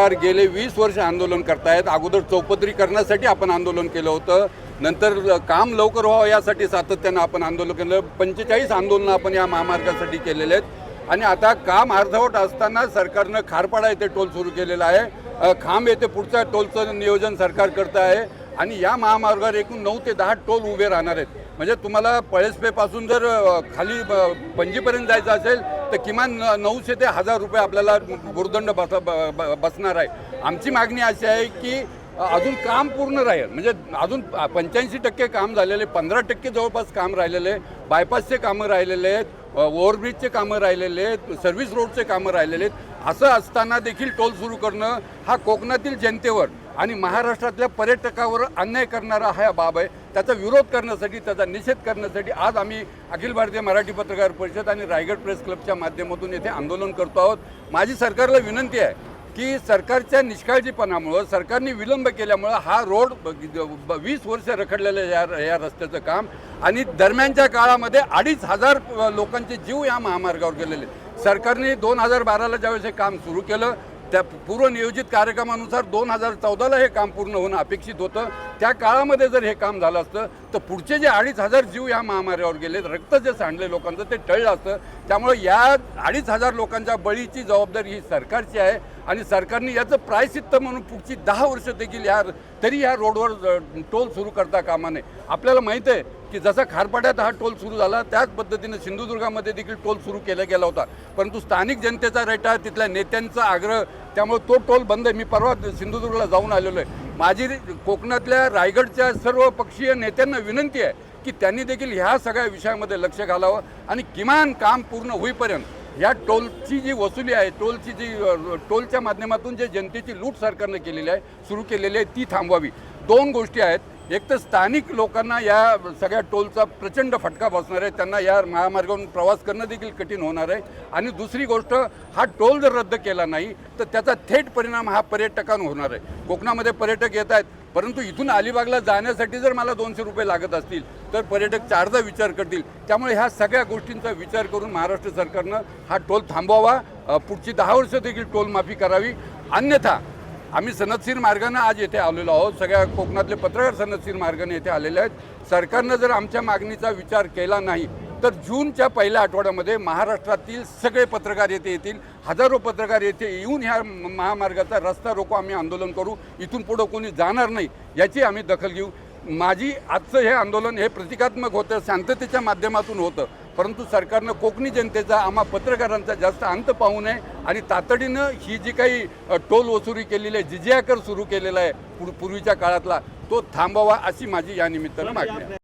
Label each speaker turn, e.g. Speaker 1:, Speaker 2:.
Speaker 1: सरकार गेले 20 वर्ष आंदोलन करतायत। अगोदर चौपदरीकरणासाठी आपण आंदोलन केलं होतं, नंतर काम लवकर व्हावं यासाठी सातत्यानं आपण आंदोलन केलं। 45 आंदोलनं आपण या महामार्गासाठी केलेले आहेत आणि आता काम अर्धवट असताना सरकारनं खारपाडा येथे टोल सुरू केलेला आहे। खांब येथे पुढच्या टोलचं नियोजन सरकार करत आहे आणि या महामार्गावर एकूण 9 ते 10 टोल उभे राहणार आहेत। म्हणजे तुम्हाला पळसपेपासून जर खाली पणजीपर्यंत जायचं असेल तर किमान 900 ते 1000 रुपये आपल्याला भुर्दंड बसणार आहे। आमची मागणी अशी आहे की अजून काम पूर्ण राहील, म्हणजे अजून 85% काम झालेले, 15% जवळपास काम राहिलेले, बायपासचे कामं राहिलेले आहेत, ओव्हरब्रिजचे कामं राहिलेले आहेत, सर्व्हिस रोडचे कामं राहिलेले आहेत। असं असताना देखील टोल सुरू करणं हा कोकणातील जनतेवर आणि महाराष्ट्रातल्या पर्यटकावर अन्याय करणारा हा बाब आहे। त्याचा विरोध करण्यासाठी, त्याचा निषेध करण्यासाठी आज आम्ही अखिल भारतीय मराठी पत्रकार परिषद आणि रायगड प्रेस क्लबच्या माध्यमातून येथे आंदोलन करतो आहोत। माझी सरकारला विनंती आहे की सरकारच्या निष्काळजीपणामुळं, सरकारने विलंब केल्यामुळं हा रोड 20 वर्ष रखडलेलं या रस्त्याचं काम आणि दरम्यानच्या काळामध्ये 2500 लोकांचे जीव या महामार्गावर गेलेले। सरकारने 2012ला ज्यावेळेस हे काम सुरू केलं त्या पूर्वनियोजित कार्यक्रमानुसार 2014ला हे काम पूर्ण होणं अपेक्षित होतं। त्या काळामध्ये जर हे काम झालं असतं तर पुढचे जे 2500 जीव या महामार्गावर गेले, रक्त जे सांडले लोकांचं ते टळलं असतं। त्यामुळे या 2500 लोकांच्या बळीची जबाबदारी ही सरकारची आहे आणि सरकारने याचं प्रायश्चित्त म्हणून पुढची 10 वर्ष देखील तरी या रोडवर टोल सुरू करता कामा नये। आपल्याला माहीत आहे की जसा खारपाड्यात हा टोल सुरू झाला त्याच पद्धतीने सिंधुदुर्गामध्ये देखील टोल सुरू केला गेला होता, परंतु स्थानिक जनतेचा रेटा, तिथल्या नेत्यांचा आग्रह, त्यामुळे तो टोल बंद आहे। मी परवा सिंधुदुर्गला जाऊन आलेलो आहे। माझी कोकणातल्या रायगडच्या सर्व पक्षीय नेत्यांना विनंती आहे की त्यांनी देखील ह्या सगळ्या विषयामध्ये लक्ष घालावं आणि किमान काम पूर्ण होईपर्यंत या टोलची जी वसुली आहे, टोलच्या माध्यमातून जे जनतेची लूट सरकारने केलेली आहे, सुरू केलेली आहे, ती थांबवावी। 2 गोष्टी आहेत, एक तर स्थानिक लोकांना या सगळ्या टोलचा प्रचंड फटका बसणार आहे, त्यांना या महामार्गावरून प्रवास करणं देखील कठीण होणार आहे आणि दुसरी गोष्ट, हा टोल जर रद्द केला नाही तर त्याचा थेट परिणाम हा पर्यटकांवर होणार आहे। कोकणामध्ये पर्यटक येत आहेत, परंतु इथून अलिबागला जाण्यासाठी जर मला 200 रुपये लागत असतील तर पर्यटक 4दा विचार करतील। त्यामुळे ह्या सगळ्या गोष्टींचा विचार करून महाराष्ट्र सरकारनं हा टोल थांबवावा, पुढची 10 वर्ष देखील टोल माफी करावी। अन्यथा आम्ही सनदशीर मार्गाने आज येथे आलेलो आहोत, सगळ्या कोकणातले पत्रकार सनदशीर मार्गाने येथे आलेले आहेत। सरकारनं जर आमच्या मागणीचा विचार केला नाही तर जूनच्या पहिल्या आठवड्यामध्ये महाराष्ट्रातील सगळे पत्रकार येथे येतील, हजारो पत्रकार येथे येऊन ह्या महामार्गाचा रस्ता रोको आम्ही आंदोलन करू। इथून पुढं कोणी जाणार नाही याची आम्ही दखल घेऊ। माझी आजचं हे आंदोलन हे प्रतिकात्मक होतं, शांततेच्या माध्यमातून होतं, परंतु सरकारनं कोकणी जनतेचा, आम्हा पत्रकारांचा जास्त अंत पाहू नये आणि तातडीनं ही जी काही टोल वसुली केलेली आहे, जिजिया कर सुरू केलेला आहे पूर्वीच्या काळातला, तो थांबवा अशी माझी या निमित्तानं मागणी आहे।